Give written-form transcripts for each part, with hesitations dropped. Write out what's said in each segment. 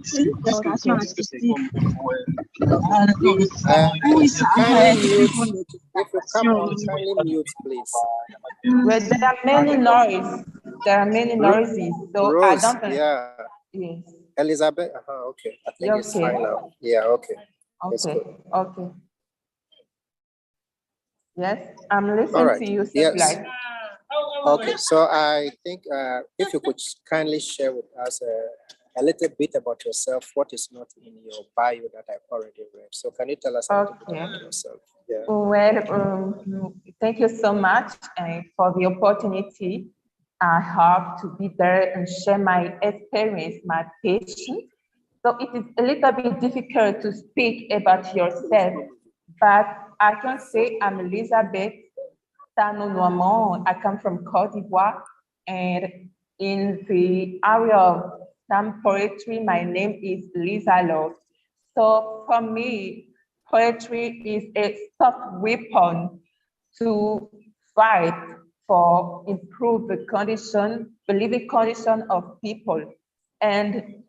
discussion artistique. If you come on, kindly mute, please. Well, there are many noises. There are many noises. So Rose, I don't. yeah. Yes. Elizabeth, okay. I think it's fine now. Yeah, okay. It's Okay. good. Okay. Yes, I'm listening All right. to you. Yes. Okay, so I think if you could kindly share with us a little bit about yourself, what is not in your bio that I've already read. So can you tell us a little bit about yourself? Yeah. Well, thank you so much for the opportunity I have to be there and share my experience, my passion. So it is a little bit difficult to speak about yourself, but I can say I'm Elizabeth Tano Noamon. I come from Cote d'Ivoire, and in the area of some poetry, my name is Lisa Love. So for me, poetry is a soft weapon to fight for improve the condition, the living condition of people. And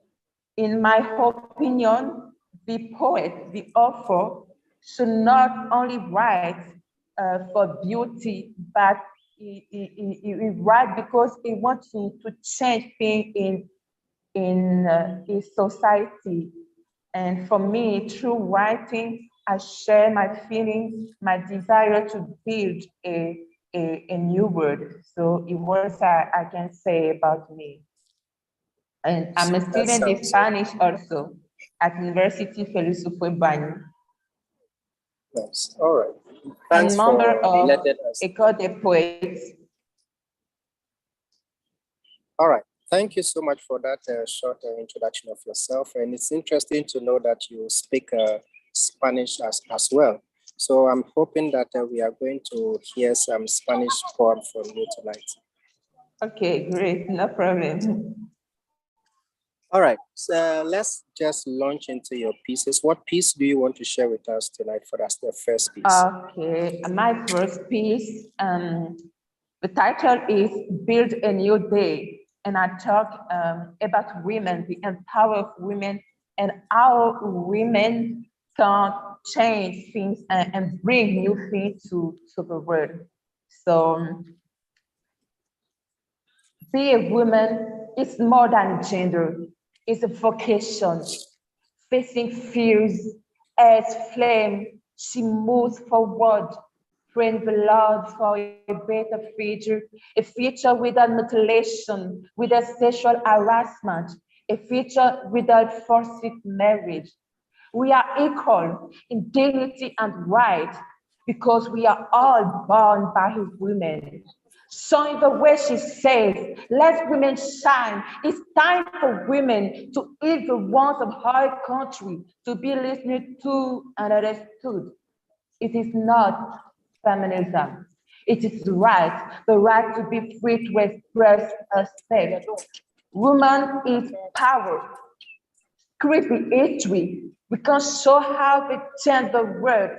in my opinion, the poet, the author, should not only write for beauty, but he write because he wants to change things in society. And for me, through writing, I share my feelings, my desire to build a new world. So it was I can say about me. And I'm a student in Spanish also at University Felicito Bani. Nice. All right. Thanks and member for of letting us. École des Poètes. All right. Thank you so much for that short introduction of yourself. And it's interesting to know that you speak Spanish as well. So I'm hoping that we are going to hear some Spanish poem from you tonight. Okay, great. No problem. All right. So let's just launch into your pieces. What piece do you want to share with us tonight for us, the first piece? Okay, my first piece, the title is Build a New Day. And I talk about women, the empower of women, and how women can change things and bring new things to the world. So be a woman is more than gender. It's a vocation. Facing fears as flame, she moves forward, praying the Lord for a better future without mutilation, without sexual harassment, a future without forced marriage. We are equal in dignity and right because we are all born by women. Showing the way she says, let women shine. It's time for women to eat the wants of our country, to be listened to and understood. It is not feminism. It is the right to be free to express herself. Woman is power. Creepy history. We can show how we change the world.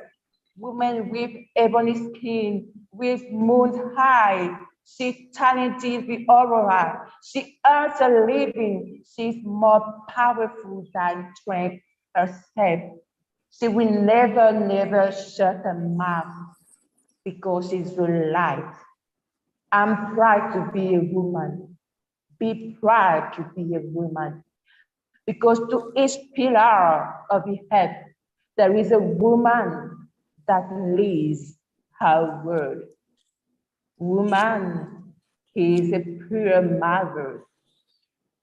Women with ebony skin, with moon's high. She's talented with aurora. She earns a living. She's more powerful than strength herself. She will never shut her mouth because she's the light. I'm proud to be a woman. Be proud to be a woman. Because to each pillar of the head, there is a woman that leads her world. Woman is a pure mother.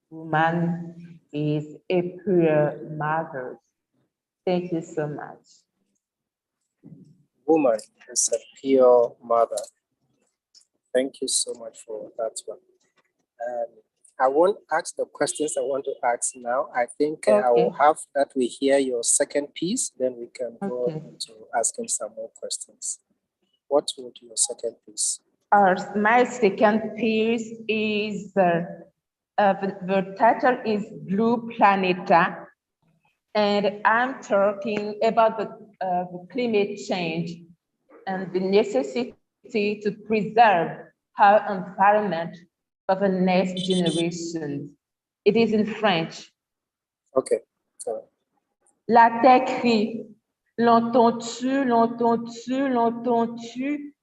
Woman is a pure mother. Thank you so much. Woman is a pure mother. Thank you so much for that one. I won't ask the questions I want to ask now. I think I will have that we hear your second piece, then we can go into asking some more questions. What would your second piece? My second piece is, the title is Blue Planeta, and I'm talking about the climate change and the necessity to preserve our environment for the next generation. It is in French. Okay. So, La terre crie. L'entends-tu, l'entends-tu, l'entends-tu?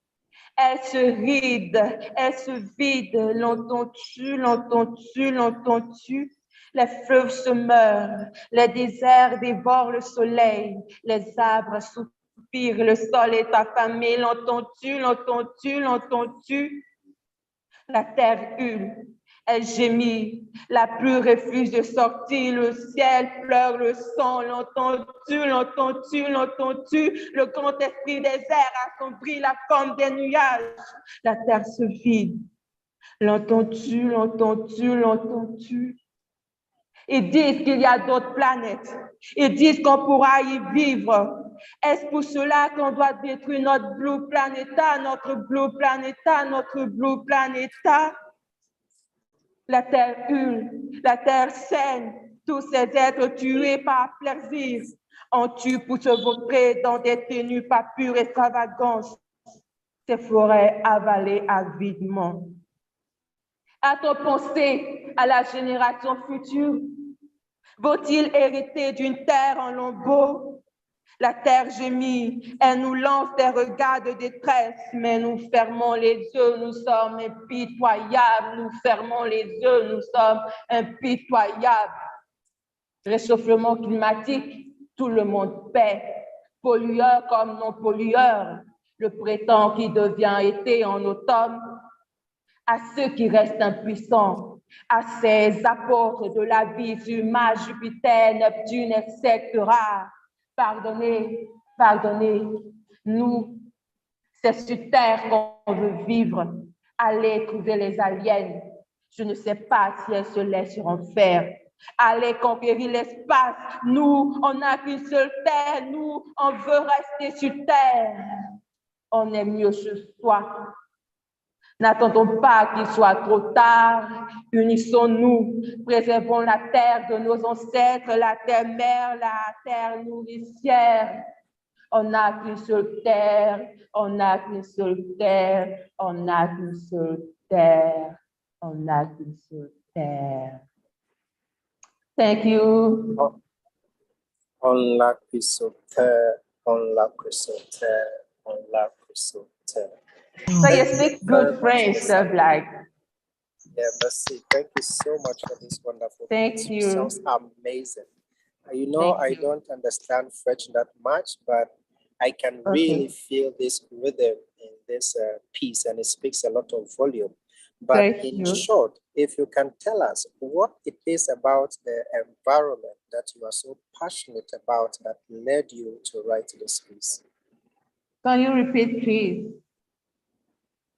Elle se ride, elle se vide. L'entends-tu, l'entends-tu, l'entends-tu? Les fleuves se meurent, les déserts dévorent le soleil, les arbres soupirent, le sol est affamé. L'entends-tu, l'entends-tu, l'entends-tu? La terre hurle, elle gémit, la pluie refuse de sortir, le ciel pleure le sang. L'entends-tu, l'entends-tu, l'entends-tu? Le grand esprit des airs assombrit la forme des nuages. La terre se vide. L'entends-tu, l'entends-tu, l'entends-tu? Ils disent qu'il y a d'autres planètes. Ils disent qu'on pourra y vivre. Est-ce pour cela qu'on doit détruire notre blue planéta, notre blue planéta, notre blue planéta? La terre hurle, la terre saigne, tous ces êtres tués par plaisir. On tue pour se vautrer dans des tenues pas pure extravagance. Ces forêts avalées avidement. A-t-on pensé à la génération future? Vont-ils hériter d'une terre en lambeaux? La terre gémit, elle nous lance des regards de détresse, mais nous fermons les yeux, nous sommes impitoyables, nous fermons les yeux, nous sommes impitoyables. Réchauffement climatique, tout le monde paie, pollueur comme non pollueur, le printemps qui devient été en automne, à ceux qui restent impuissants, à ces apôtres de la vie sur Mars, Jupiter, Neptune, etc. Pardonnez, pardonnez, nous, c'est sur Terre qu'on veut vivre. Allez trouver les aliens. Je ne sais pas si elles se laisseront faire. Allez conquérir l'espace. Nous, on n'a qu'une seule Terre. Nous, on veut rester sur Terre. On est mieux ce soir. N'attendons pas qu'il soit trop tard. Unissons-nous. Préservons la terre de nos ancêtres, la terre mère, la terre nourricière. On n'a qu'une seule terre, on n'a qu'une seule terre, on n'a qu'une seule terre, on n'a qu'une seule terre. Thank you. on la terre, on la terre, on la terre. So you speak good French, stuff like. Yeah, merci. Thank you so much for this wonderful. Thank you. Sounds amazing. You know, I don't understand French that much, but I can really feel this rhythm in this piece, and it speaks a lot of volume. But in short, if you can tell us what it is about the environment that you are so passionate about that led you to write this piece. Can you repeat, please?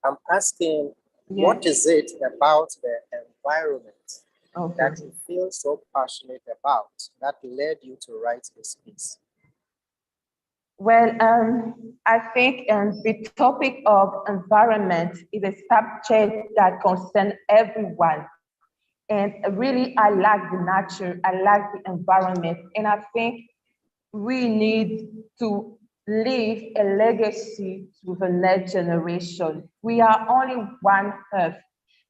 I'm asking, what is it about the environment that you feel so passionate about that led you to write this piece? Well, I think the topic of environment is a subject that concerns everyone. And really, I like the nature, I like the environment. And I think we need to leave a legacy to the next generation. We are only one Earth.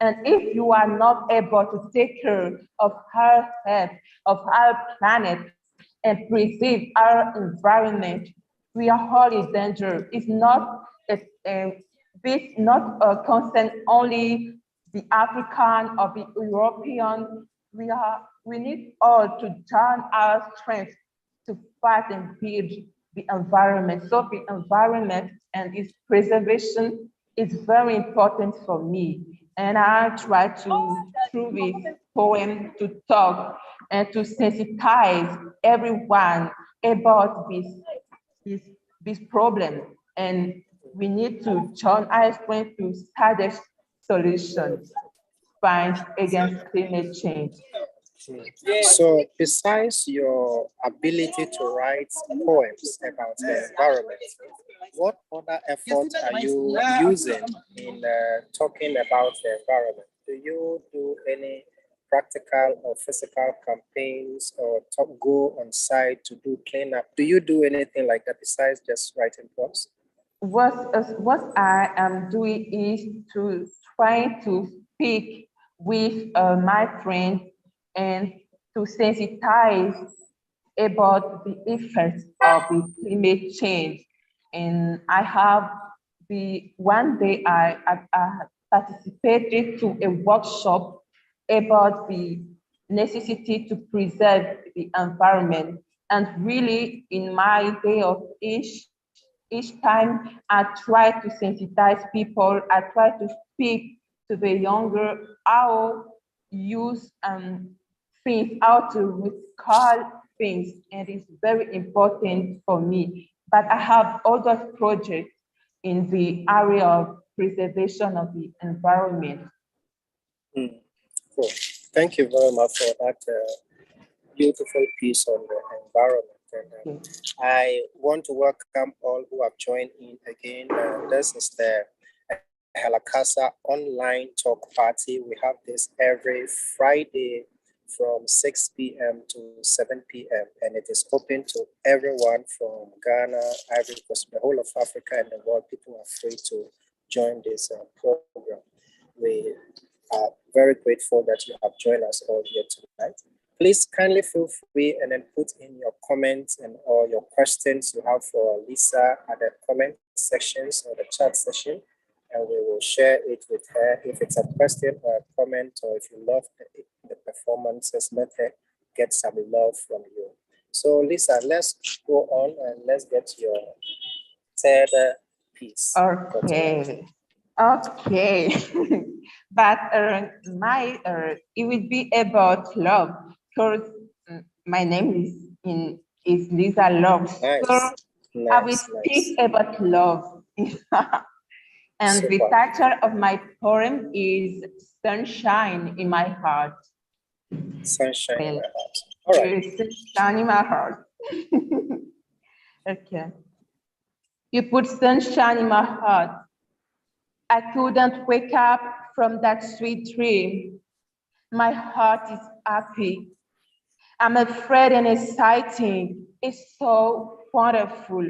And if you are not able to take care of our Earth, of our planet, and preserve our environment, we are all in danger. It's not not concern only the African or the European. We need all to join our strength to fight and build the environment. So the environment and its preservation is very important for me. And I try to, through this poem, to talk and to sensitize everyone about this problem. And we need to join our strength to start a solution, fight against climate change. So besides your ability to write poems about the environment, what other efforts are you using in talking about the environment? Do you do any practical or physical campaigns or go on site to do cleanup? Do you do anything like that besides just writing poems? What I am doing is to try to speak with my friends and to sensitize about the effects of the climate change. And I have one day I participated to a workshop about the necessity to preserve the environment. And really, in my day of each time I try to sensitize people, I try to speak to the younger how use things, how to recall things, and it's very important for me. But I have other projects in the area of preservation of the environment. Cool. Thank you very much for that beautiful piece on the environment. And I want to welcome all who have joined in again. This is the Ehalakasa online talk party. We have this every Friday from 6 p.m. to 7 p.m. and it is open to everyone from Ghana, Ivory Coast, the whole of Africa and the world. People are free to join this program. We are very grateful that you have joined us all here tonight. Please kindly feel free and then put in your comments and all your questions you have for Lisa at the comment sections or the chat session, and we will share it with her. If it's a question or a comment, or if you love the performances, let her get some love from you. So Lisa, let's go on and let's get your third piece. Okay. But it will be about love, because my name is Lisa Love. Nice. So I will speak about love. And Super. the title of my poem is Sunshine in My Heart. Sunshine in my heart. All right. Sunshine in my heart. Okay. You put sunshine in my heart. I couldn't wake up from that sweet dream. My heart is happy. I'm afraid and exciting. It's so wonderful.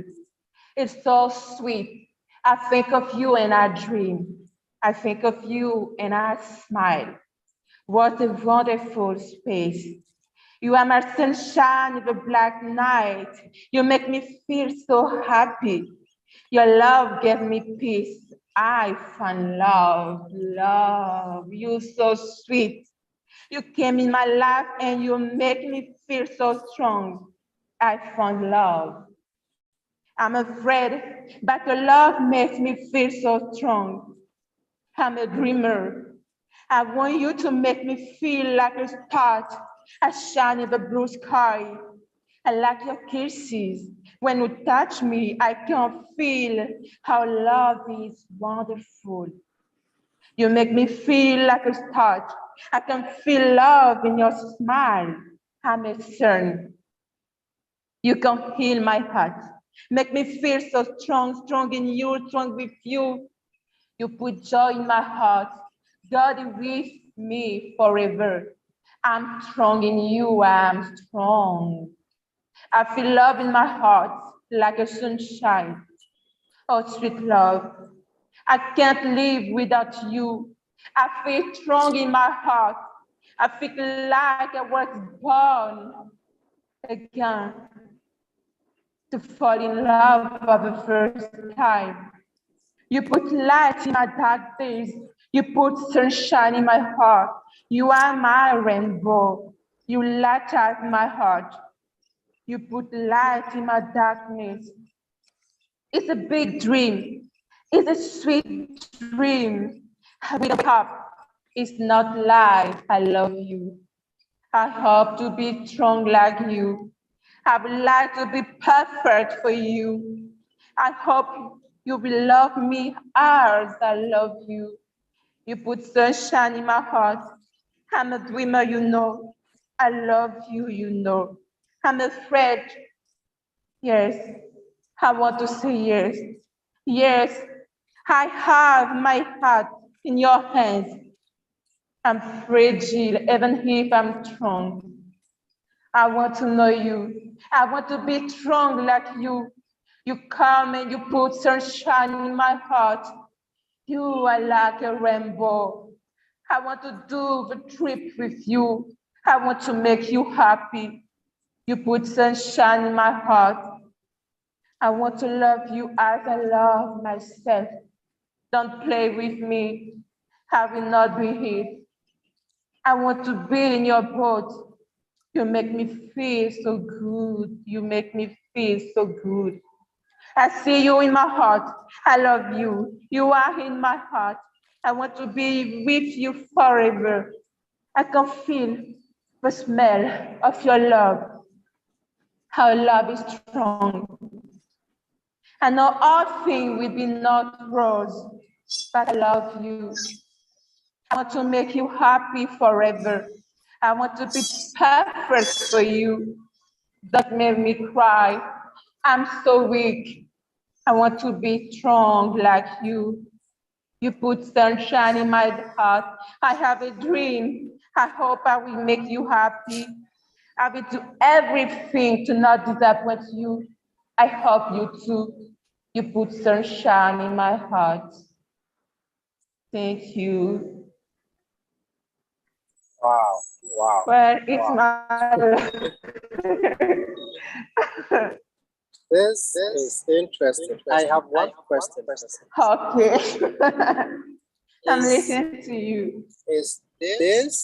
It's so sweet. I think of you and I dream. I think of you and I smile. What a wonderful space. You are my sunshine in the black night. You make me feel so happy. Your love gave me peace. I found love. You're so sweet. You came in my life and you make me feel so strong. I found love. I'm afraid, but your love makes me feel so strong. I'm a dreamer. I want you to make me feel like a star, a shine in the blue sky. I like your kisses. When you touch me, I can feel how love is wonderful. You make me feel like a star. I can feel love in your smile. I'm a sun. You can heal my heart. Make me feel so strong in you, strong with you. You put joy in my heart. God is with me forever. I'm strong in you, I'm strong. I feel love in my heart like a sunshine. Oh, sweet love, I can't live without you. I feel strong in my heart. I feel like I was born again to fall in love for the first time. You put light in my dark days. You put sunshine in my heart. You are my rainbow. You light up my heart. You put light in my darkness. It's a big dream. It's a sweet dream. I wake up. It's not lie. I love you. I hope to be strong like you. I would like to be perfect for you. I hope you will love me as I love you. You put sunshine in my heart. I'm a dreamer, you know. I love you, you know. I'm afraid. Yes, I want to say yes. Yes, I have my heart in your hands. I'm fragile, even if I'm strong. I want to know you. I want to be strong like you. You come and you put sunshine in my heart. You are like a rainbow. I want to do the trip with you. I want to make you happy. You put sunshine in my heart. I want to love you as I love myself. Don't play with me. I will not be hit. I want to be in your boat. You make me feel so good. You make me feel so good. I see you in my heart. I love you. You are in my heart. I want to be with you forever. I can feel the smell of your love. Our love is strong. I know all things will be not rose, but I love you. I want to make you happy forever. I want to be perfect for you. Don't make me cry. I'm so weak. I want to be strong like you. You put sunshine in my heart. I have a dream. I hope I will make you happy. I will do everything to not disappoint you. I hope you too. You put sunshine in my heart. Thank you. Wow, wow. Well, it's wow. my This is interesting. I have one question. okay. I'm Is, listening to you. is this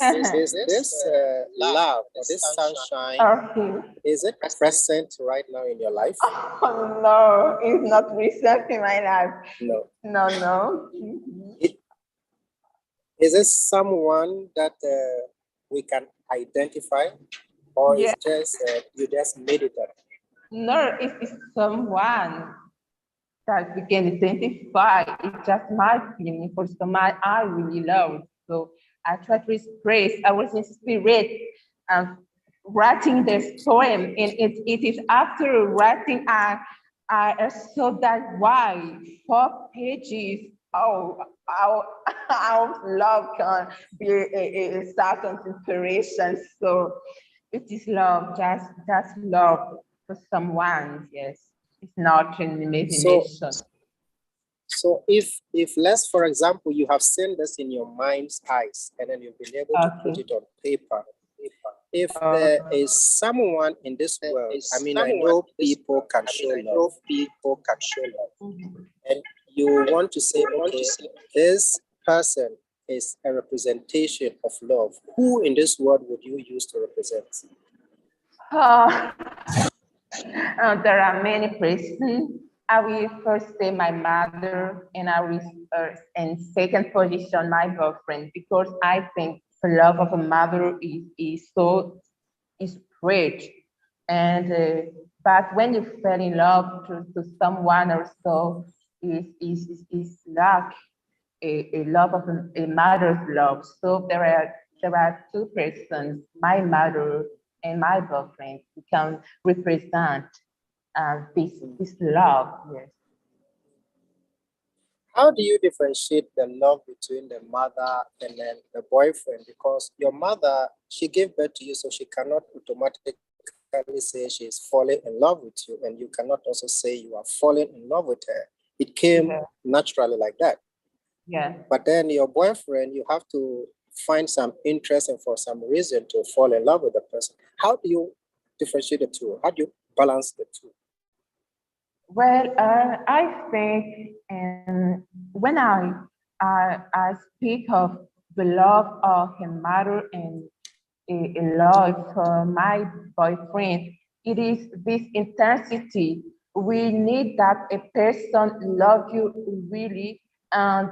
love or this sunshine, Okay. is it present right now in your life? Oh, no, it's not recent in my life. No. No. Is it someone that we can identify, or Yeah. is just you just made it up? No, it is someone that we can identify. It's just my feeling for someone I really love. So I try to express. I was inspired writing this poem, and it is after writing I saw that why 4 pages. Oh, our love can be a certain inspiration. So it is love, just love for someone. Yes, it's not an imagination. So if let's, for example, you have seen this in your mind's eyes and then you've been able to put it on paper. If there is someone in this world, I mean, I know people can show love. And you want to say, okay, this person is a representation of love. Who in this world would you use to represent? There are many persons. I will first say my mother, and I will in second position my boyfriend, because I think the love of a mother is great. And but when you fall in love to someone or so, is like a love of a mother's love. So there are two persons, my mother and my boyfriend, who can represent this love. Yes. How do you differentiate the love between the mother and then the boyfriend? Because your mother, she gave birth to you, so she cannot automatically say she's falling in love with you, and you cannot also say you are falling in love with her. It came naturally like that. Yeah. But then your boyfriend, you have to find some interest and for some reason to fall in love with the person. How do you differentiate the two? How do you balance the two? Well, I think when I speak of the love of a mother and a love for my boyfriend, it is this intensity. We need that a person love you really and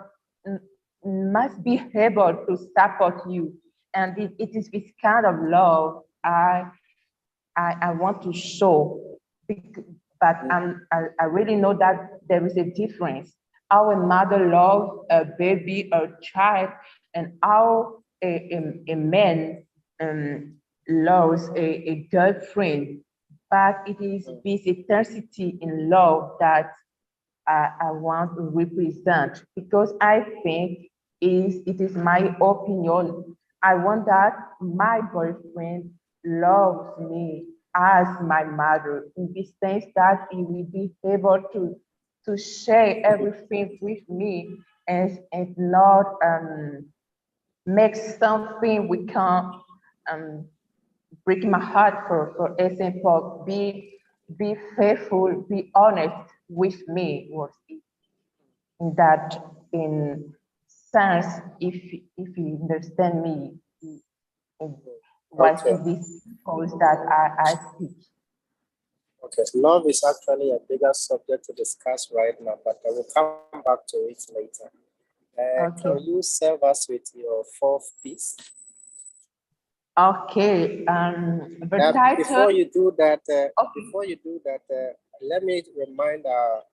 must be able to support you. And it is this kind of love I want to show, but I really know that there is a difference. Our mother loves a baby, a child, and how a man loves a girlfriend. But it is this intensity in love that I want to represent, because I think it is my opinion. I want that my boyfriend loves me as my mother, in the sense that he will be able to share everything with me, and not make something we can't break my heart for example, be faithful, be honest with me, was in that in sense, if you understand me, what Okay. is this cause that I speak. Okay. Love is actually a bigger subject to discuss right now, but I will come back to it later. Okay. Can you serve us with your fourth piece? Okay. The title. Before you do that, let me remind our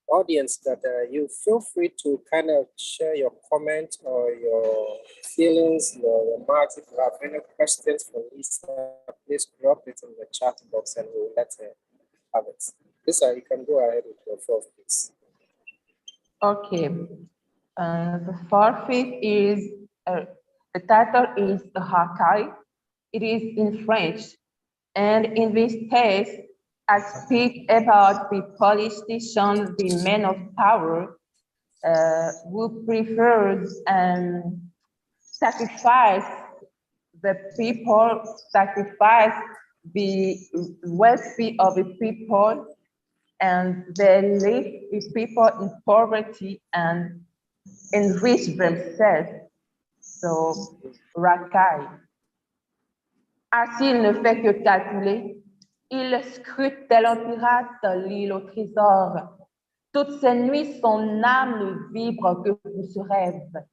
audience that you feel free to kind of share your comments or your feelings, your remarks. If you have any questions for Lisa, please drop it in the chat box and we'll let her have it. Lisa, you can go ahead with your fourth piece. Okay. The fourth piece is, the title is Hakai. It is in French. And in this case, I speak about the politician, the man of power, who prefers sacrifice the people, sacrifice the wealthy of the people, and they leave the people in poverty and enrich themselves. So, racaille. Ainsi, il ne fait que calculer. Il scrute tel un pirate l'île au trésor. Toutes ces nuits, son âme ne vibre que pour ce rêve.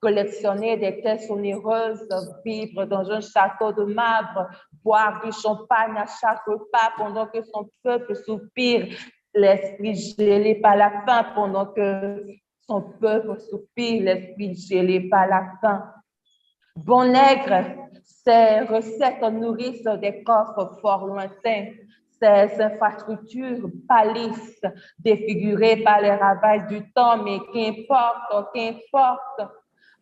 Collectionner des caisses onéreuses, vivre dans un château de marbre, boire du champagne à chaque repas pendant que son peuple soupire, l'esprit gelé par la faim pendant que son peuple soupire, l'esprit gelé par la faim. Bon nègre, ces recettes nourrissent des coffres fort lointains. Ces infrastructures pâlissent, défigurées par les ravages du temps, mais qu'importe, qu'importe.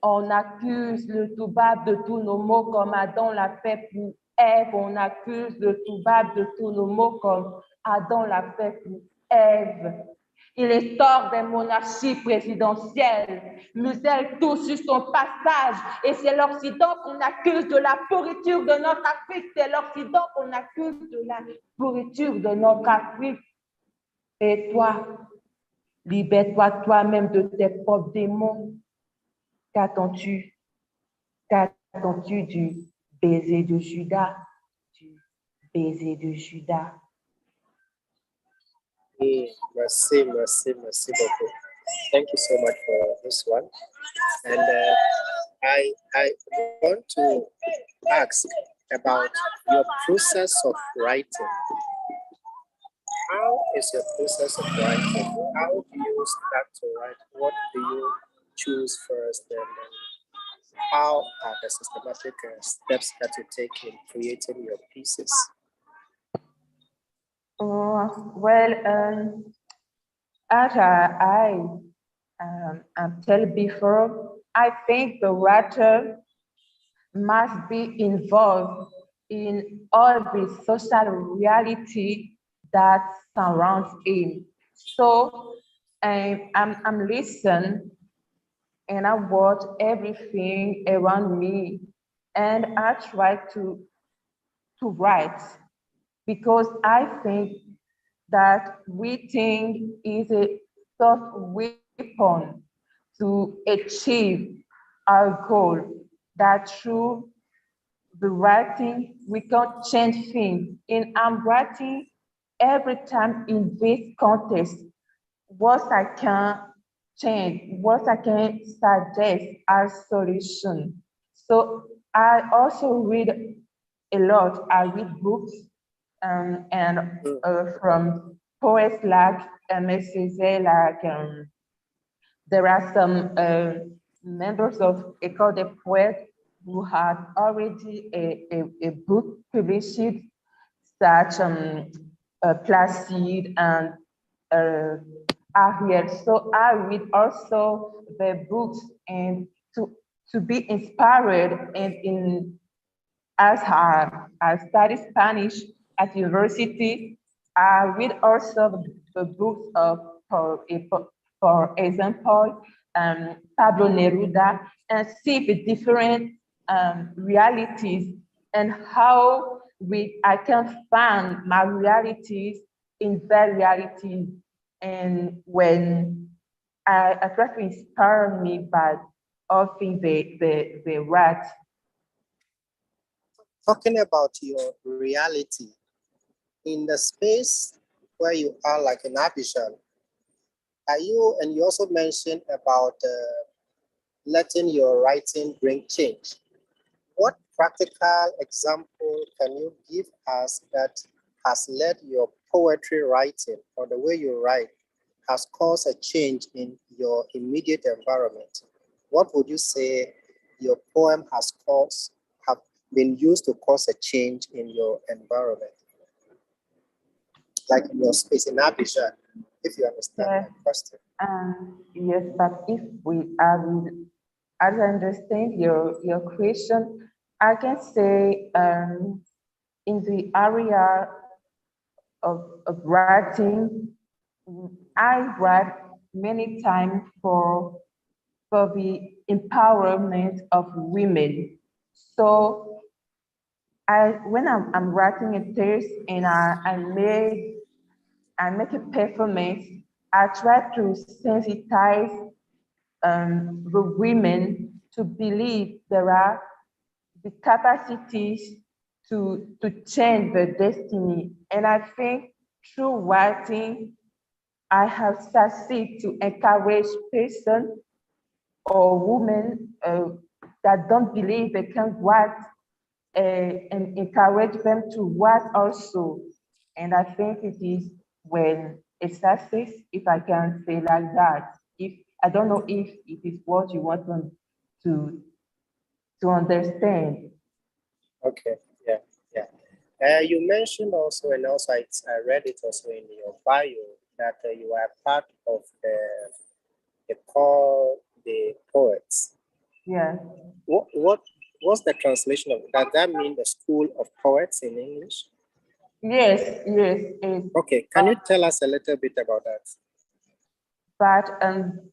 On accuse le toubab de tous nos maux comme Adam l'a fait pour Ève. On accuse le toubab de tous nos maux comme Adam l'a fait pour Ève. Il est tort des monarchies présidentielles. Muselle tout sur son passage. Et c'est l'Occident qu'on accuse de la pourriture de notre Afrique. C'est l'Occident qu'on accuse de la pourriture de notre Afrique. Et toi, libère-toi toi-même de tes propres démons. Qu'attends-tu? Qu'attends-tu du baiser de Judas? Du baiser de Judas. Merci beaucoup. Thank you so much for this one. And I want to ask about your process of writing. How is your process of writing? How do you start to write? What do you choose first? And how are the systematic steps that you take in creating your pieces? As I told before, I think the writer must be involved in all the social reality that surrounds him. So I'm listening and I watch everything around me and I try to write because I think that writing is a soft weapon to achieve our goal, that through the writing, we can change things. And I'm writing every time in this context, what I can change, what I can suggest as solution. So I also read a lot. I read books and from poets like MSCZ, like there are some members of École des Poètes who had already a book published, such Placide and Ariel. So I read also the books and to be inspired and as I study Spanish at university, I read also the books of, for example, Pablo Neruda, and see the different realities and how I can find my realities in their realities. And when I try to inspire me by all things they write. Talking about your reality in the space where you are, like in Abidjan, and you also mentioned about letting your writing bring change. What practical example can you give us that has led your poetry writing or the way you write has caused a change in your immediate environment? What would you say your poem have been used to cause a change in your environment? Like in your space in Abidjan, if you understand my question. Yes, but if as I understand your question, I can say in the area of writing, I write many times for the empowerment of women. So when I'm writing a text and I make a performance, I try to sensitize the women to believe there are the capacities to change their destiny. And I think through writing, I have succeeded to encourage persons or women that don't believe they can write and encourage them to write also. And I think it is when a success, if I can say like that. If I don't know if it is what you want them to understand. Okay, yeah. You mentioned also, and also I read it also in your bio, that you are part of the call the poets. Yeah. What's the translation of that? Does that mean the school of poets in English? Yes. Okay, can you tell us a little bit about that? But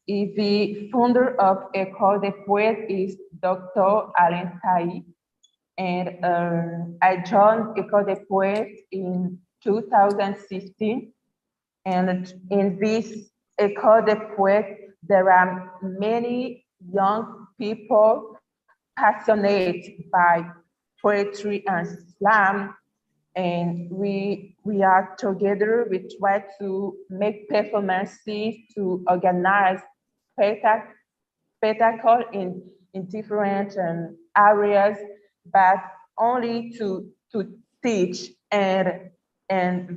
the founder of École des Poètes is Dr. Alain Tai. And I joined École des Poètes in 2016. And in this École des Poètes, there are many young people passionate by poetry and slam. And we are together, we try to make performances, to organize spectacle in different areas, but only to teach and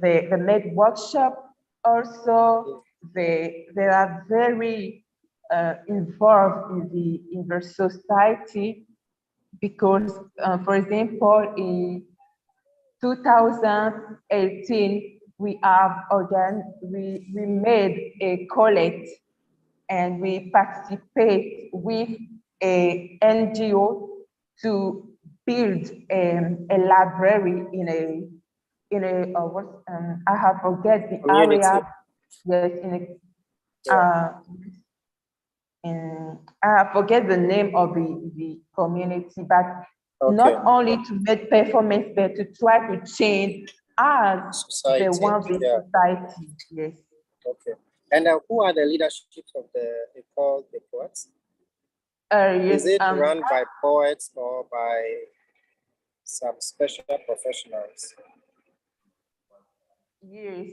they make workshop also. They are very involved in the society because, for example, in 2018, we made a collect and we participate with a NGO to build a library in a I have forget the community. area. Yes, I forget the name of the community, but not only to make performance, but to try to change as society. the society. Yes. Okay. And who are the leaderships of the École des Poètes? Yes, is it run by poets or by some special professionals? Yes.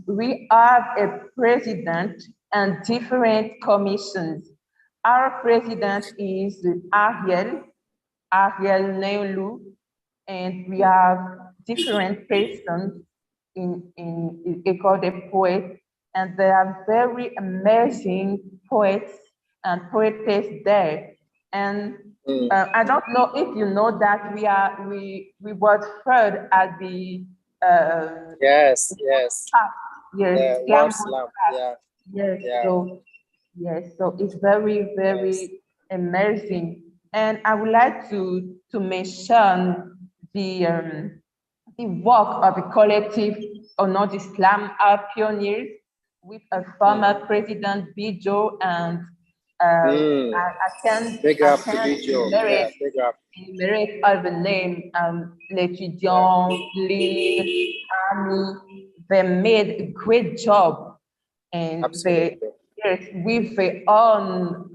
We have a president and different commissions. Our president is Ariel Neolu, and we have different persons in École des Poètes, and they are very amazing poets and poetess there. And I don't know if you know that we was third at the yes. Slam. So it's very amazing. And I would like to mention the work of the collective or not Islam are pioneers with a former President Bijo and I can Big up to enumerate yeah, big up. all the name, l'étudiant, Lynn, Annie, they made a great job, and Absolutely. yes, with their own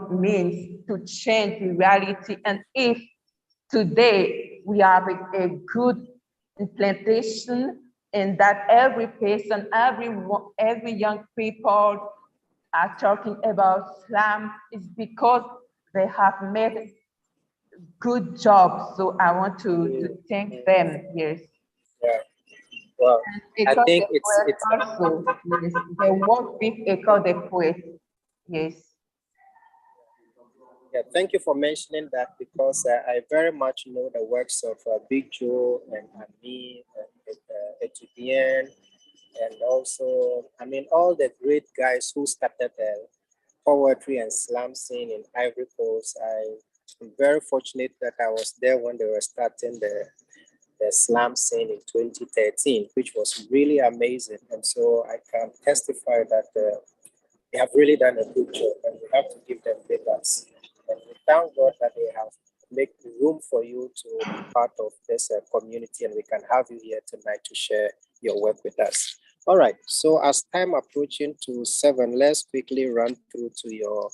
means to change the reality. And if today we have a good implementation, and that every person, every young people are talking about slam, is because they have made good job. So I want to thank them. Yes. Yeah. Well, I Because think the poet it's also, yes, they work with Echo the poet. Yes. yeah. Thank you for mentioning that, because I very much know the works of Big Joe and me and Etienne, and also I mean all the great guys who started the poetry and slam scene in Ivory Coast. I'm very fortunate that I was there when they were starting the slam scene in 2013, which was really amazing. And so I can testify that they have really done a good job, and we have to give them big ups. And we thank God that they have made room for you to be part of this community, and we can have you here tonight to share your work with us. All right, so as time approaching to 7, let's quickly run through to your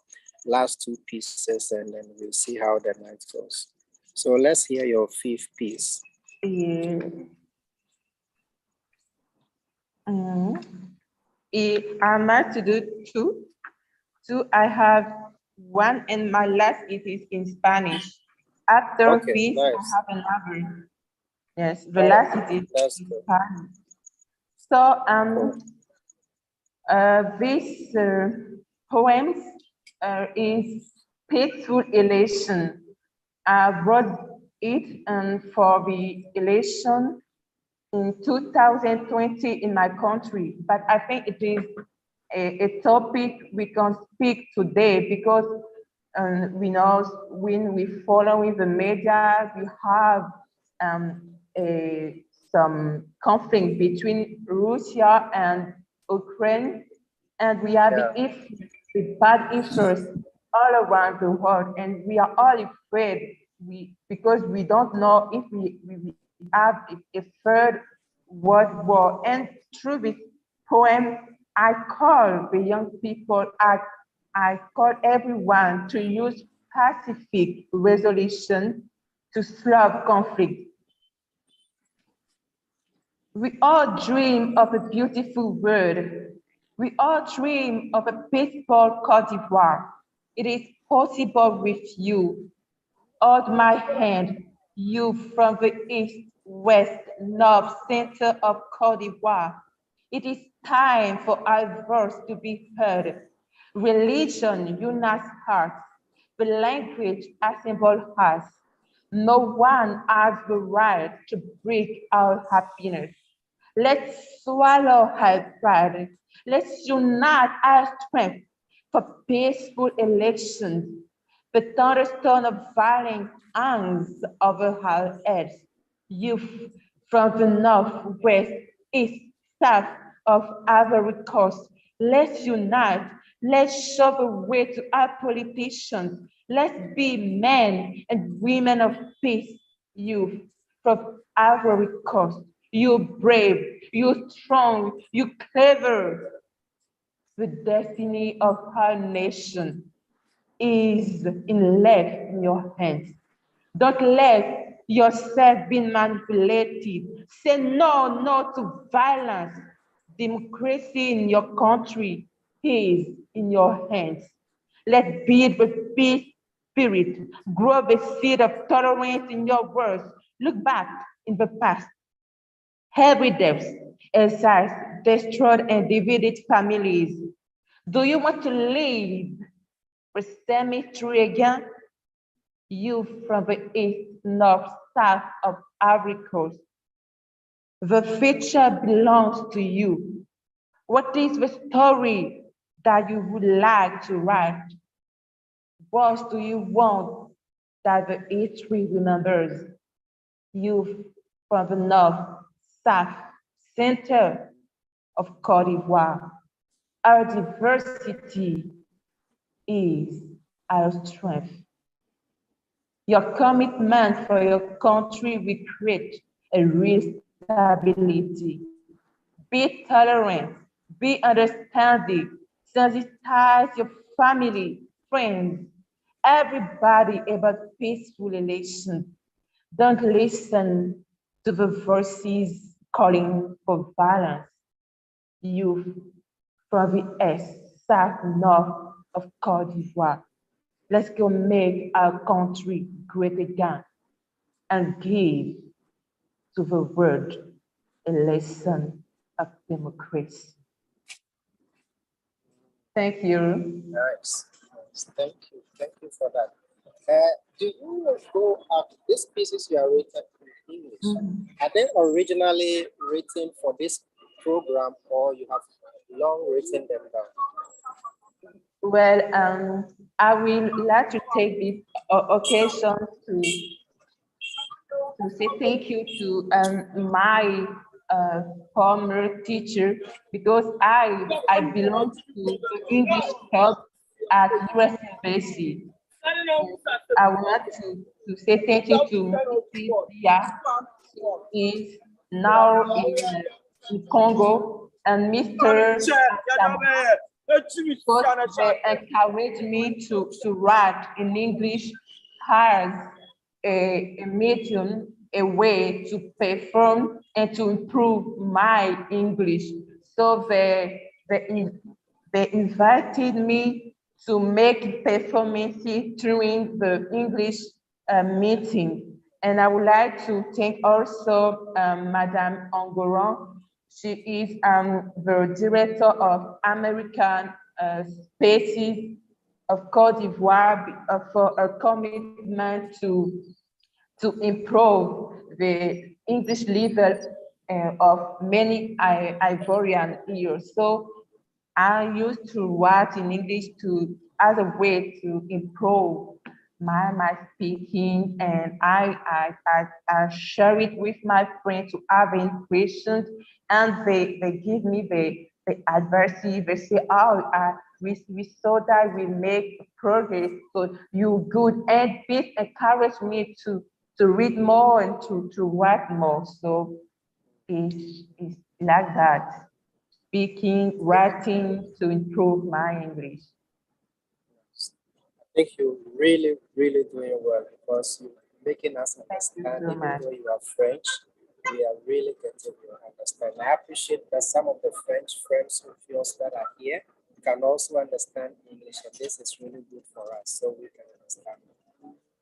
last 2 pieces, and then we'll see how the night goes. So let's hear your 5th piece. Yeah. I'm asked to do 2. 2, I have 1, and my last it is in Spanish. After this, Nice. I have another. Yes, the last it is in Spanish. So this poem is Peaceful Elation. I wrote it for the election in 2020 in my country, but I think it is a topic we can speak today, because we know when we follow in the media, we have some conflict between Russia and Ukraine, and we have the bad influence all around the world, and we are all afraid because we don't know if we have a third world war. And through this poem, I call the young people, I call everyone to use pacific resolution to solve conflict. We all dream of a beautiful world. We all dream of a peaceful Côte d'Ivoire. It is possible with you. Hold my hand, you from the east, west, north, center of Côte d'Ivoire. It is time for our voice to be heard. Religion unites hearts. The language assembles us. No one has the right to break our happiness. Let's swallow our pride. Let's unite our strength for peaceful elections. The thunderstorm of violence hangs over our heads. Youth from the north, west, east, south of Ivory Coast. Let's unite. Let's show the way to our politicians. Let's be men and women of peace. Youth from Ivory Coast. You brave, you strong, you clever. The destiny of our nation is in your hands. Don't let yourself be manipulated. Say no to violence. Democracy in your country is in your hands. Let's build with peace spirit. Grow the seed of tolerance in your words. Look back in the past. Every death, exile, destroyed and divided families. Do you want to live the cemetery again? You from the east, north, south of Ivory Coast. The future belongs to you. What is the story that you would like to write? What do you want that the history remembers? You from the north, south, center of Côte d'Ivoire. Our diversity is our strength. Your commitment for your country will create a real stability. Be tolerant, be understanding, sensitize your family, friends, everybody about peaceful relations. Don't listen to the voices calling for violence. Youth from the east, south, north of Côte d'Ivoire. Let's go make our country great again and give to the world a lesson of democracy. Thank you. Nice. Thank you. Thank you for that. Do you go up these pieces you are written in English? Are they originally written for this program, or you have long written them down? Well, I will like to take this occasion to say thank you to my former teacher, because I belong to the English club at US Embassy. I want to say thank you to Mrs. Dia, who is now in Congo, and Mr. Because they encouraged me to write in English as a medium, a way to perform and to improve my English. So they invited me to make performances during the English meeting. And I would like to thank also Madame Angoran. She is the director of American Spaces of Côte d'Ivoire for a commitment to improve the English level of many Ivorian years. So I used to write in English as a way to improve my speaking, and I share it with my friends to have impressions, and they give me the advice. They say, oh, we saw that we make progress, so you good, and this encouraged me to read more and to write more. So it's like that, speaking, writing to improve my English. I think you're really, really doing well, because you're making us understand, even though you are French, we are really getting you understand. I appreciate that some of the French friends of yours that are here can also understand English, and this is really good for us, so we can understand.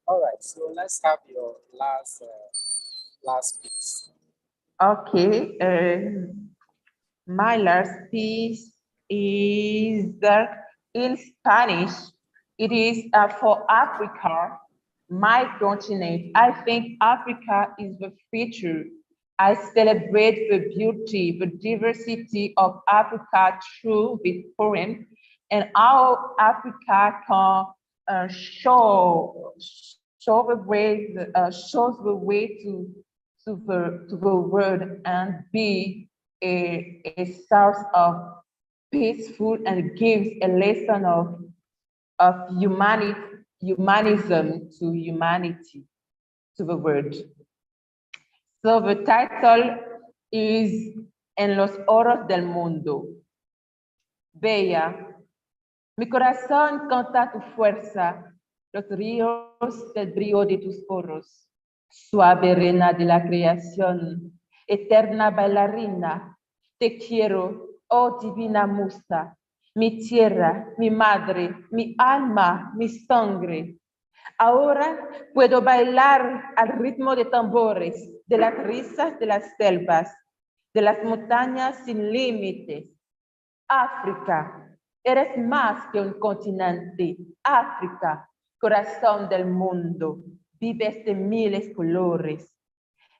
All right, so let's have your last piece. Okay, my last piece is in Spanish. It is for Africa, my continent. I think Africa is the future. I celebrate the beauty, the diversity of Africa through this poem, and how Africa can shows the way to the world and be a source of peaceful, and gives a lesson of humanism to humanity, to the world. So the title is En los oros del mundo. Bella, mi corazón canta tu fuerza, los ríos del brío de tus oros. Suave reina de la creación, eterna bailarina, te quiero, oh divina musa, mi tierra, mi madre, mi alma, mi sangre. Ahora puedo bailar al ritmo de tambores, de las risas de las selvas, de las montañas sin límites. África, eres más que un continente. África, corazón del mundo, vives de miles colores.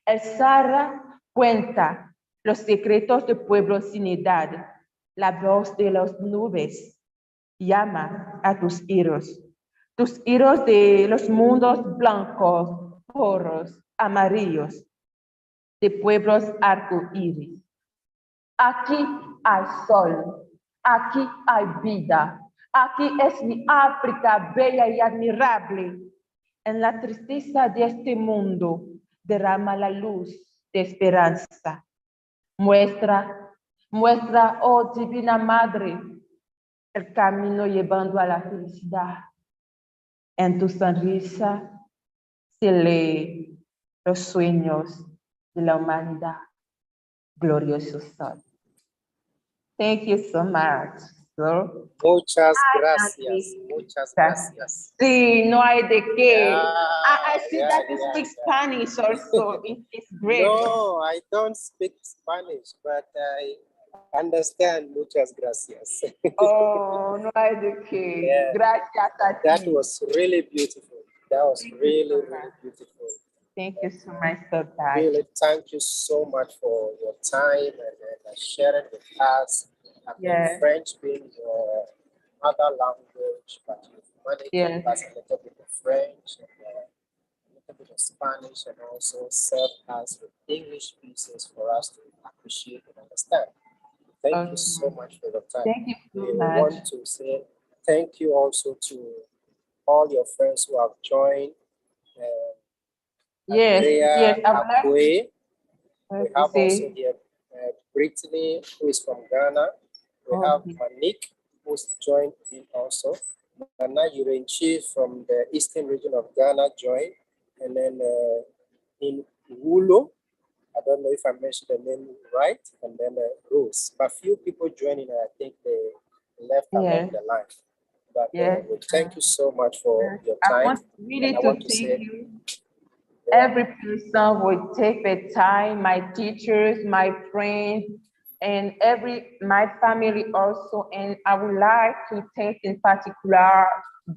El Sahara cuenta los secretos de pueblos sin edad. La voz de las nubes llama a tus hilos de los mundos blancos, poros, amarillos, de pueblos arcoíris. Aquí hay sol, aquí hay vida, Aquí es mi África bella y admirable. En la tristeza de este mundo derrama la luz de esperanza. Muestra, oh Divina Madre, el camino llevando a la felicidad. En tu sonrisa se lee los sueños de la humanidad. Glorioso sol. Thank you so much, sir. Muchas gracias. Muchas gracias. Sí, no hay de qué. I see Yeah, that you yeah, speak yeah. Spanish also. It's great. No, I don't speak Spanish, but I understand. Muchas gracias. Oh, no hay de qué. Yeah. Gracias a That ti. was really beautiful. That was Thank you really, so really much. beautiful. Thank you so much for that. Really, thank you so much for your time and sharing with us. I think French being your mother language, but you've managed to give us a little bit of French and a little bit of Spanish, and also serve us with English pieces for us to appreciate and understand. Thank you so much for your time. Thank you so We much. want to say thank you also to all your friends who have joined. Yes, I would like Akwe. We to have also say, here Brittany, who is from Ghana. We have Manik, who's joined in also. Nana Yurenchi from the eastern region of Ghana joined. And then in Wulo, I don't know if I mentioned the name right, and then Rose. But few people joining, I think they left along the line. But we thank you so much for your time. I want really and I to want to thank say, you. Every person will take the time, my teachers, my friends, and my family also. And I would like to thank in particular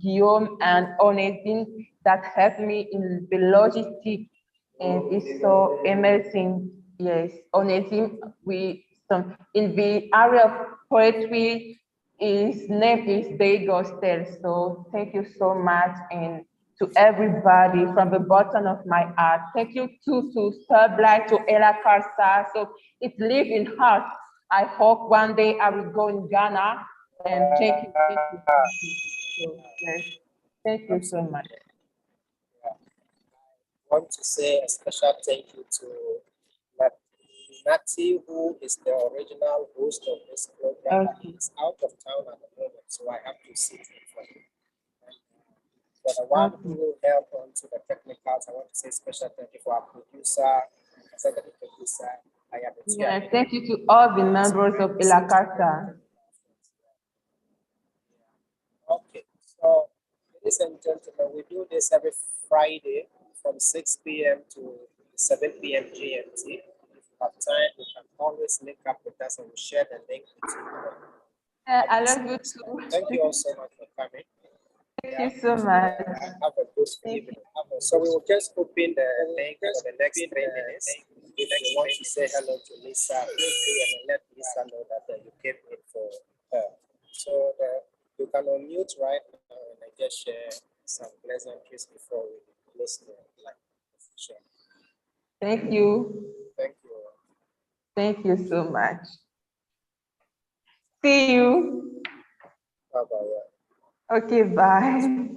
Guillaume and Onésime that helped me in the logistics, and it's so amazing. Yes, Onésime, in the area of poetry, his name is Day Gostel. So thank you so much, and to everybody from the bottom of my heart. Thank you to Sir Black, to Ehalakasa. So it lives in heart. I hope one day I will go in Ghana and thank you. So, yes, thank you so much. I want to say a special thank you to Nati, who is the original host of this program, but he's out of town at the moment, so I have to sit in for him. For the one who helped on to the technicals, I want to say special thank you for our producer, executive producer. Thank you to all the members of Ehalakasa. Okay, so ladies and gentlemen, we do this every Friday from 6 p.m. to 7 p.m. GMT. If you have time, you can always link up with us and we'll share the link with you. I love you too. Thank you all so much for coming. Thank you so much. Have a good evening. So we will just open the link for the next 3 minutes. If you want to say hello to Lisa, feel free and let Lisa know that you came in for her. So you can unmute right now and I just share some pleasantries before we close the live session. Thank you. Thank you. Thank you so much. See you. Bye-bye. Okay, bye.